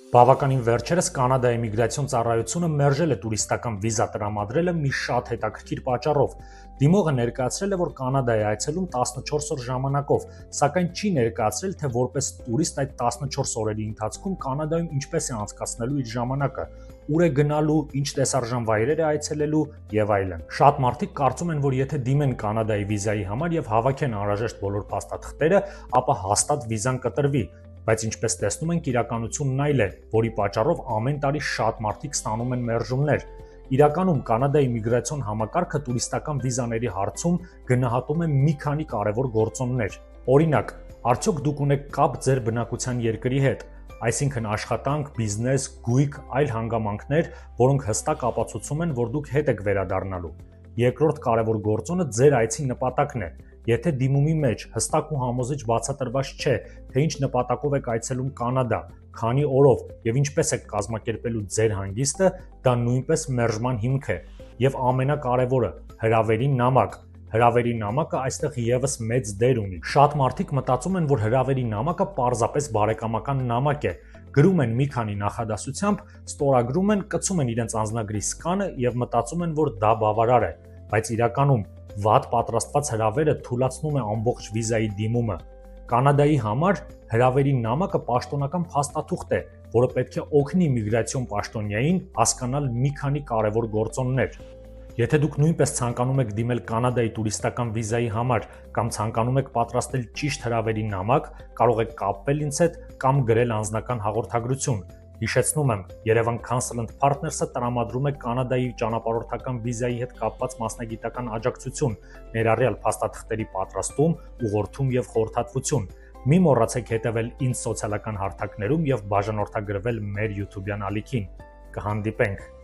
Բավականին վերջերս Կանադայի միգրացիոն ծառայությունը մերժել է տուրիստական վիզա տրամադրելը մի շատ հետաքրքիր պատճառով։ Դիմողը ներկայացրել է, որ Կանադա է այցելում 14 օր ժամանակով, սակայն չի ներկայացրել, թե որպես տուրիստ այդ 14 օրերի ընթացքում Կանադայում ինչպես է անցկացնելու իր ժամանակը, ուր է գնալու, ինչ տեսարժան վայրեր է այցելելու եւ այլն։ Շատ մարդիկ կարծում են, որ եթե դիմեն Կանադայի վիզայի համար եւ հավաքեն անհրաժեշտ բոլոր փաստաթղթերը, ապա հաստատ վիզան կտրվի։ Բայց ինչպես տեսնում ենք, իրականությունն այլ է, որի պատճառով ամեն տարի շատ մարդիկ ստանում են մերժումներ։ Իրականում Կանադայի միգրացիոն համակարգը տուրիստական վիզաների հարցում գնահատում է մի քանի կարևոր գործոններ։ Օրինակ, արդյոք դուք ունեք կապ ձեր բնակության երկրի հետ, այսինքն աշխատանք, բիզնես, գույք, այլ հանգամանքներ, որոնք հստակ ապացուցում են, որ դուք հետ եք վերադառնալու։ Երկրորդ կարևոր գործոնը ձեր այցի նպատակն է։ Եթե դիմումի մեջ հստակ ու համոզիչ բացատրված չէ, թե ինչ նպատակով եք այցելում Կանադա, քանի օրով եւ ինչպես եք կազմակերպելու ձեր հանգիստը, դա նույնպես մերժման հիմք է։ Եվ ամենակարևորը՝ հրավերի նամակ։ Հրավերի նամակը այստեղ եւս մեծ դեր ունի։ Շատ մարդիկ մտածում են, որ հրավերի նամակը պարզապես բարեկամական նամակ է։ Գրում են մի քանի նախադասությամբ, ստորագրում են, կցում են իրենց անձնագրի սկանը եւ մտածում են, որ դա բավարար է, բայց իրականում վատ պատրաստված հրավերը թուլացնում է ամբողջ վիզայի դիմումը։ Կանադայի համար հրավերի նամակը պաշտոնական փաստաթուղթ է, որը պետք է օգնի միգրացիոն պաշտոնյային հասկանալ մի քանի կարևոր գործոններ։ Եթե դուք նույնպես ցանկանում եք դիմել Կանադայի տուրիստական վիզայի համար կամ ցանկանում եք պատրաստել ճիշտ հրավերի նամակ, կարող եք կապվել ինձ հետ կամ գրել անձնական հաղորդագրություն։ Հիշեցնում եմ, Yerevan Consultant Partners-ը տրամադրում է Կանադայի ճանապարհորդական վիզայի հետ կապված մասնագիտական աջակցություն, ներառյալ փաստաթղթերի պատրաստում, ուղղորդում եւ խորհրդատվություն։ Մի մոռացեք հետևել ինձ սոցիալական հարթակներում եւ բաժանորդագրվել մեր YouTube-յան ալիքին։ Կհանդիպենք։